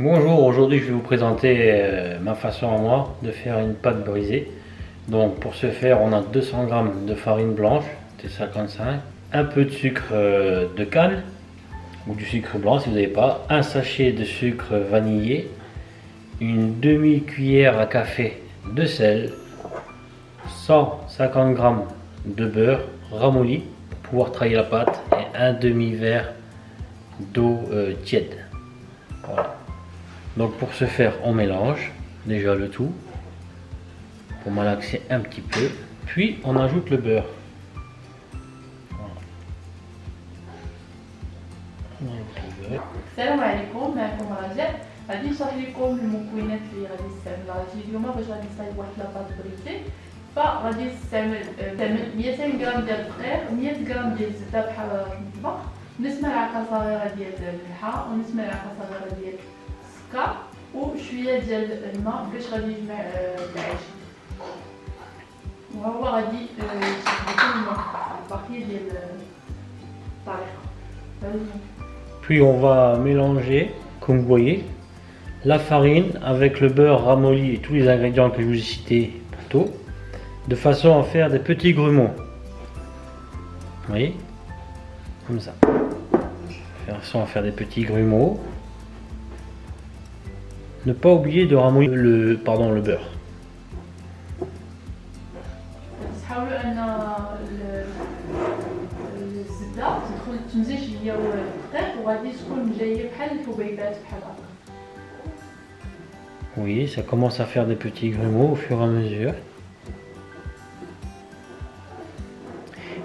Bonjour, aujourd'hui je vais vous présenter ma façon à moi de faire une pâte brisée. Donc pour ce faire, on a 200 g de farine blanche, T55, un peu de sucre de canne ou du sucre blanc si vous n'avez pas, un sachet de sucre vanillé, une demi-cuillère à café de sel, 150 g de beurre ramolli pour pouvoir trahir la pâte et un demi-verre d'eau tiède. Voilà. Donc pour ce faire, on mélange déjà le tout pour malaxer un petit peu, puis on ajoute le beurre. Voilà. السلام عليكم، معكم رجاء. غادي نشرح لكم المكونات اللي غادي نستعملها اليوم باش غادي نصايب واحد لاباط بريزي. فغادي نستعمل 200 غرام ديال الدقيق، 100 غرام ديال الزبده بحال المطبخ، نص ملعقه صغيره ديال الملحه ونص ملعقه صغيره ديال السكر وشويه ديال الماء باش غادي يجمع العجين. وهو غادي يشرح لكم البقيه ديال الطريقه. Puis on va mélanger, comme vous voyez, la farine avec le beurre ramolli et tous les ingrédients que je vous ai cités plus tôt, de façon à faire des petits grumeaux. Vous voyez, comme ça. De façon à faire des petits grumeaux. Ne pas oublier de ramollir le beurre. تحاولوا ان الزبده تدخل تمزج هي والدقيق وغادي تكون جايه بحال الحبيبات بحال هكا. Oui, ça commence à faire des petits grumeaux au fur et à mesure.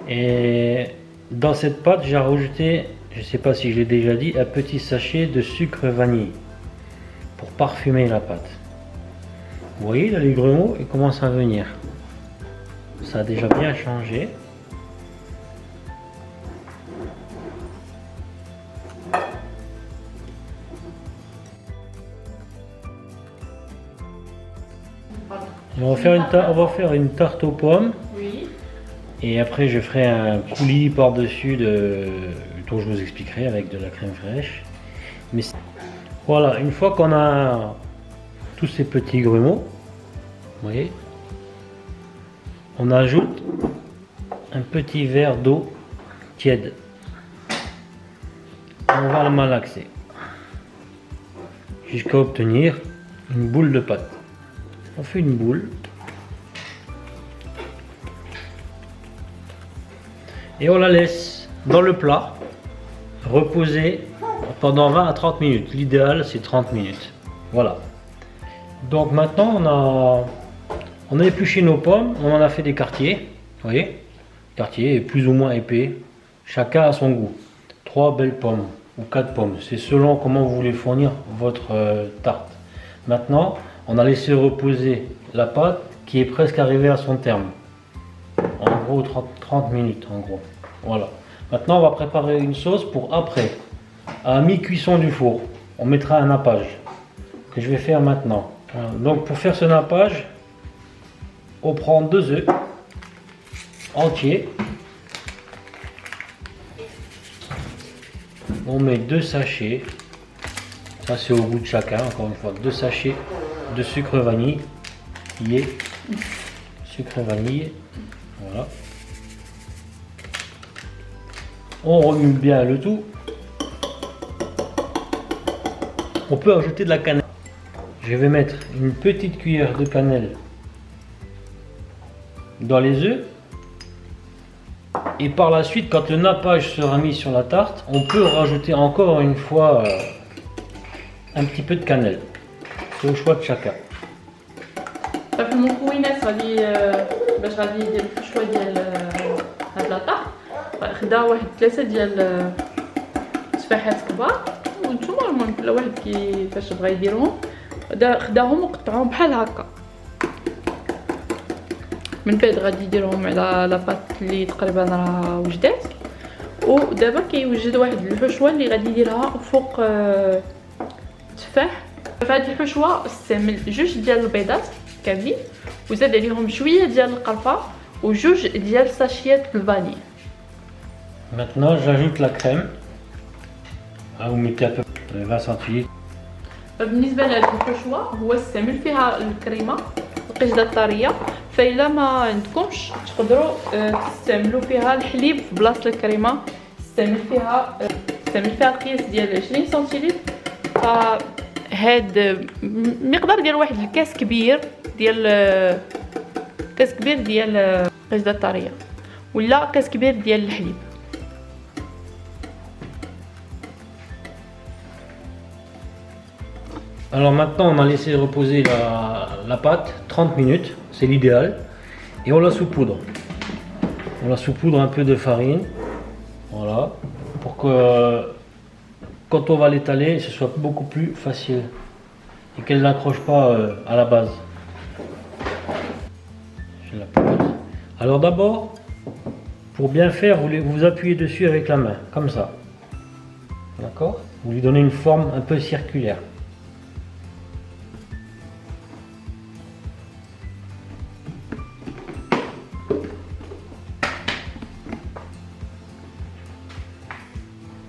Et dans cette pâte, j'ai rajouté, je ne sais pas si je l'ai déjà dit, un petit sachet de sucre vanille pour parfumer la pâte. Vous voyez, là, les grumeaux, ils commencent à venir. Ça a déjà bien changé. On va faire une tarte aux pommes. Oui. Et après, je ferai un coulis par-dessus dont je vous expliquerai avec de la crème fraîche. Mais voilà, une fois qu'on a tous ces petits grumeaux, vous voyez, on ajoute un petit verre d'eau tiède. On va le malaxer jusqu'à obtenir une boule de pâte. On fait une boule et on la laisse dans le plat reposer pendant 20 à 30 minutes. L'idéal c'est 30 minutes. Voilà. Donc maintenant on a épluché nos pommes, on en a fait des quartiers. Vous voyez, quartiers plus ou moins épais, chacun à son goût. 3 belles pommes ou 4 pommes, c'est selon comment vous voulez fournir votre tarte. Maintenant, on a laissé reposer la pâte qui est presque arrivée à son terme. En gros 30 minutes en gros. Voilà. Maintenant on va préparer une sauce pour après. À mi-cuisson du four, on mettra un nappage que je vais faire maintenant. Voilà. Donc pour faire ce nappage, on prend 2 œufs entiers. On met 2 sachets. Ça c'est au goût de chacun, encore une fois, 2 sachets de sucre vanille. Sucre vanille. Voilà. On remue bien le tout. On peut ajouter de la cannelle. Je vais mettre une petite cuillère de cannelle dans les œufs. Et par la suite, quand le nappage sera mis sur la tarte, on peut rajouter encore une fois un petit peu de cannelle. C'est au choix de chacun. في المكونات غادي باش غادي يدير الحشوه ديال هاد لاطاح. خدا واحد 3 ديال تفاحات كبار وانتوما المهم كل واحد كيفاش بغا يديرهم خداهم وقطعهم بحال هكا. من بعد غادي يديرهم على لاباط اللي تقريبا راه وجدات. ودابا كيوجد واحد الحشوه اللي غادي يديرها فوق التفاح. فهاد الحشوه استعمل 2 ديال البيضات كاملين وزاد عليهم شويه ديال القرفه وجوج ديال ساشيات الفاني. Maintenant j'ajoute la crème. Vous mettez à peu près 20 centilitres. بالنسبه لهاد الحشوه هو استعمل فيها الكريمه القشده الطريه، فإلا ما عندكمش تقدروا تستعملوا فيها الحليب في بلاصه الكريمه. استعمل فيها القياس ديال 20 سنتيلتر. فهاد مقدار ديال واحد الكاس كبير ديال القشده الطريه ولا كاس كبير ديال الحليب. Alors maintenant on a laissé reposer la pâte 30 minutes, c'est l'idéal, et on la saupoudre. On la saupoudre un peu de farine, voilà, pour que quand on va l'étaler ce soit beaucoup plus facile et qu'elle n'accroche pas à la base. Je la pose. Alors d'abord, pour bien faire, vous appuyez dessus avec la main, comme ça, d'accord? Vous lui donnez une forme un peu circulaire.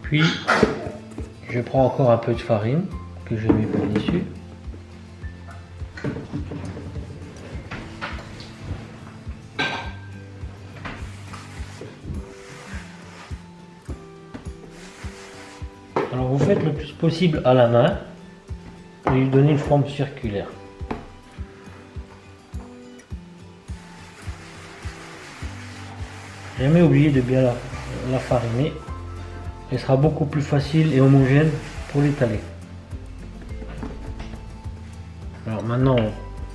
Puis, je prends encore un peu de farine que je mets par-dessus. Alors, vous faites le plus possible à la main et lui donner une forme circulaire. Jamais oublier de bien la fariner. Elle sera beaucoup plus facile et homogène pour l'étaler. Alors maintenant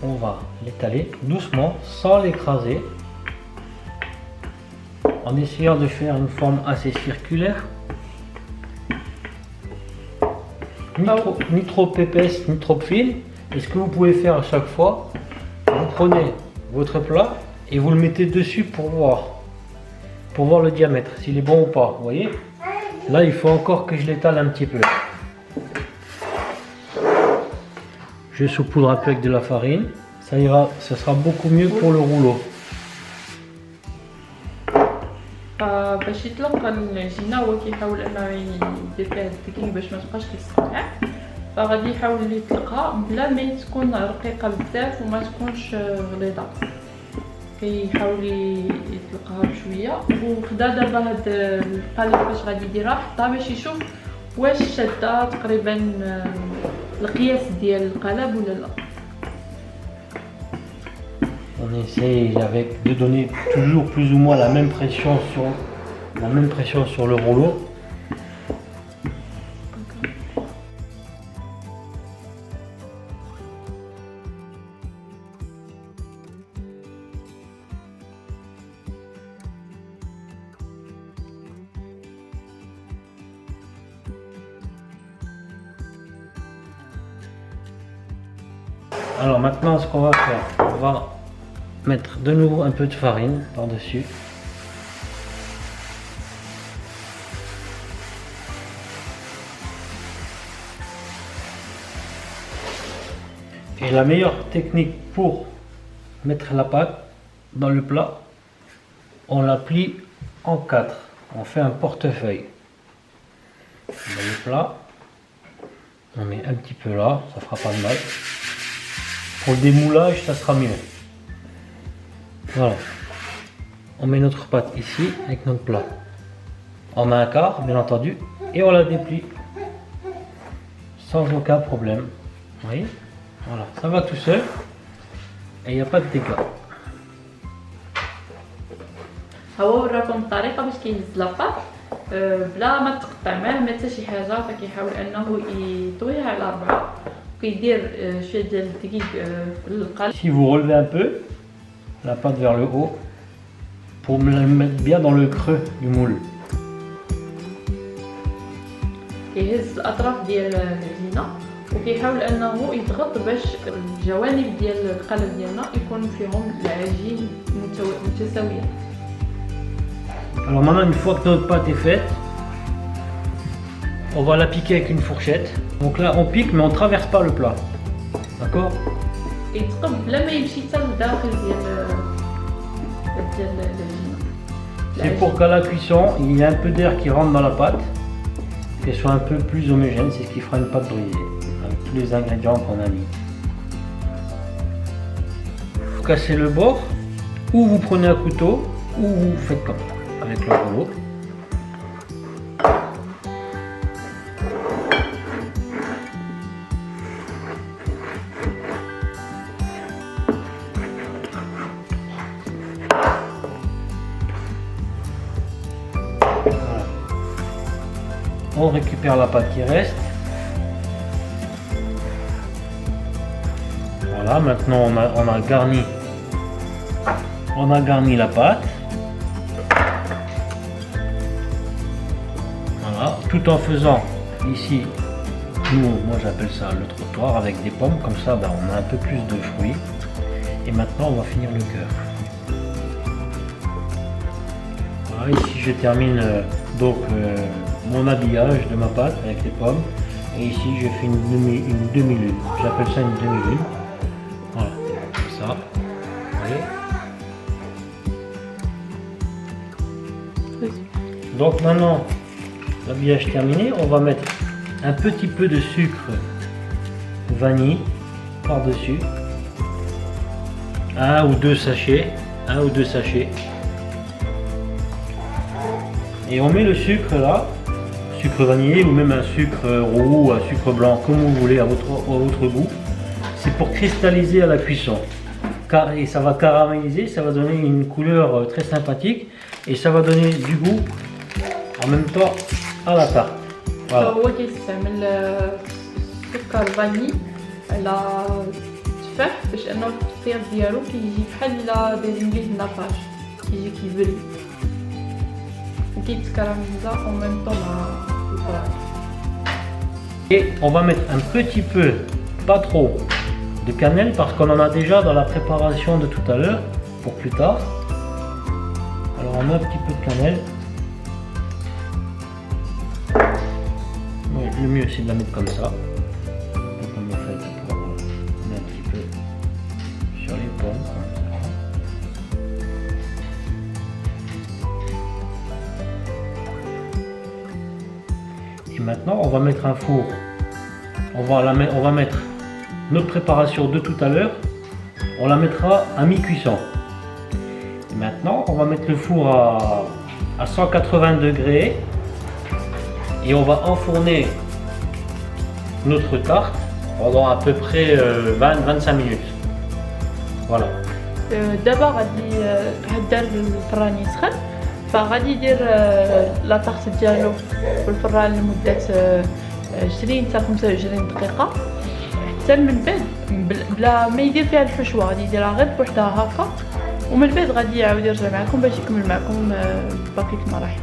on va l'étaler doucement sans l'écraser, en essayant de faire une forme assez circulaire, ni trop épaisse ni trop fine. Et ce que vous pouvez faire à chaque fois, vous prenez votre plat et vous le mettez dessus pour voir le diamètre, s'il est bon ou pas, vous voyez. Là, il faut encore que je l'étale un petit peu. Je saupoudre un peu avec de la farine. Ça ira, ce sera beaucoup mieux pour le rouleau. باش يطلق العجينه هو كيحاول انه يدير فيها الدقيق باش ما تبقاش تسقع، فغادي يحاول يطلقها بلا ما تكون رقيقه بزاف وما تكونش غليظه. كيحاول يطلقها بشويه وخدا دابا هاد القالب باش غادي يديرها حطها باش يشوف واش شاده تقريبا القياس ديال القالب ولا لا. On essaye de donner toujours plus ou moins la même pression sur le rouleau. Alors maintenant, ce qu'on va faire, on va mettre de nouveau un peu de farine par-dessus. Et la meilleure technique pour mettre la pâte dans le plat, on la plie en 4. On fait un portefeuille. Dans le plat, on met un petit peu là, ça fera pas de mal. Pour le démoulage, ça sera mieux. Voilà. On met notre pâte ici avec notre plat. On met un quart, bien entendu, et on la déplie sans aucun problème. Vous voyez? Voilà, ça va tout seul et il n'y a pas de dégâts. هو وراكم الطريقه باش كيهز لاباط بلا ما تقطع معاه ما حتى شي حاجه، فكيحاول انه يطويها على 4 وكيدير شويه ديال الدقيق في القالب. Si vous relevez un peu la pâte vers le haut pour me la mettre bien dans le creux du moule. كيهز الاطراف ديال العجينه وكيحاول انه يضغط باش الجوانب ديال القالب ديالنا يكون فيهم العجين متساويه. Alors maintenant, une fois que notre pâte est faite, on va la piquer avec une fourchette. Donc là, on pique, mais on ne traverse pas le plat. D'accord? يتقب بلا ما يمشي حتى للداخل ديال العجينه. C'est pour qu'à la cuisson, il y ait un peu d'air qui rentre dans la pâte, qu'elle soit un peu plus homogène, c'est ce qui fera une pâte brisée. tous les ingrédients qu'on a mis. Vous cassez le bord, ou vous prenez un couteau, ou vous faites comme ça, avec le rouleau. On récupère la pâte qui reste. Voilà, maintenant on a garni la pâte. Voilà, tout en faisant ici, moi j'appelle ça le trottoir avec des pommes, comme ça on a un peu plus de fruits. Et maintenant on va finir le cœur. Voilà, ici je termine mon habillage de ma pâte avec les pommes, et ici je fais une demi-lune, j'appelle ça une demi-lune. Voilà, comme ça. Voyez. Donc maintenant l'habillage terminé, on va mettre un petit peu de sucre vanille par dessus, un ou deux sachets, et on met le sucre là, sucre vanillé ou même un sucre roux, un sucre blanc, comme vous voulez, à votre goût. C'est pour cristalliser à la cuisson. Et ça va caraméliser, ça va donner une couleur très sympathique et ça va donner du goût en même temps à la tarte. Voilà. هو كيستعمل السكر فاني على التفاح باش انه التفطير ديالو كيجي بحال ديزينغلي النافاج، كيجي كيبري وكيتكراميزا en même temps مع الفراولة. Et on va mettre un petit peu, pas trop, de cannelle parce qu'on en a déjà dans la préparation de tout à l'heure pour plus tard. Alors on met un petit peu de cannelle. Ouais, le mieux c'est de la mettre comme ça. Donc on met un petit peu sur les pommes comme ça. Et maintenant on va mettre un four. On va mettre notre préparation de tout à l'heure, on la mettra à mi-cuisson. Maintenant on va mettre le four à 180 degrés et on va enfourner notre tarte pendant à peu près 20-25 minutes. Voilà. دابا غادي هدار الفران يسخن، فغادي يدير لا طارت ديالو في الفران لمده 20 حتى 25 دقيقه، حتى من بعد بلا ما يدير فيها الحشوه، غادي يديرها غير بوحدها هكا، ومن بعد غادي يعاود يرجع معكم باش يكمل معكم باقي المراحل.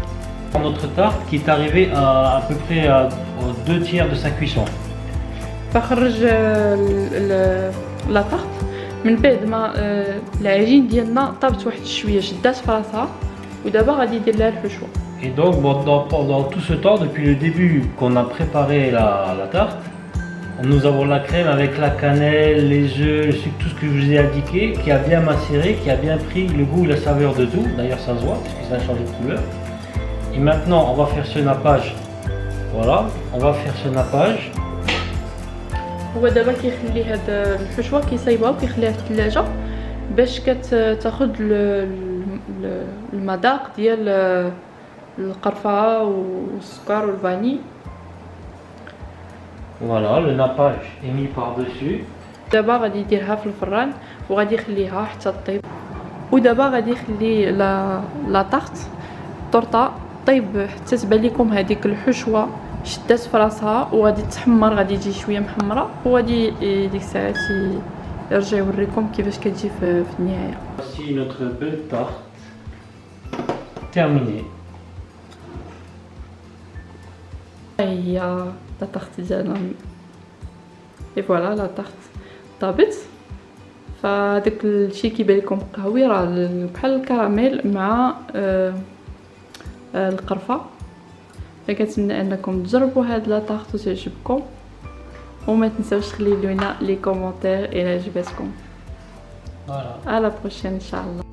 Notre tarte qui est arrivée à peu près aux 2/3 de sa cuisson. فخرج لا طارت من بعد ما العجين ديالنا طابت واحد شويه، شدات في راسها ودابا غادي يدير لها الحشوه. Et donc pendant tout ce temps, depuis le début qu'on a préparé la tarte, nous avons la crème avec la cannelle, les œufs, le sucre, tout ce que je vous ai indiqué, qui a bien macéré, qui a bien pris le goût et la saveur de tout. D'ailleurs ça se voit parce que ça a changé de couleur. Et maintenant on va faire ce nappage. Voilà, on va faire ce nappage. هو دابا كيخلي هاد الحشوه كيصايبها وكيخليها في الثلاجه باش كتاخذ المذاق ديال القرفه والسكر والفاني. Voilà, le nappage est mis par-dessus. دابا غادي يديرها في الفران وغادي يخليها حتى طيب، ودابا غادي يخلي لا طارت الطورطه طيب حتى تبان لكم هذيك الحشوه شدات في راسها وغادي تحمر، غادي تجي شويه محمره وغادي ديك الساعات يرجع يوريكم كيفاش كتجي في النهايه. Voici notre belle tarte terminée. هي لا طارت ديالنا اي فوالا لا طارت طابت، فداك الشيء كيبان لكم قهوي راه بحال الكراميل مع القرفه. فكنتمنى انكم تجربوا هاد لا طارت وتعجبكم، وما تنساوش تخليو لنا لي كومونتير الى عجبتكم. Voilà. على بروشين ان شاء الله.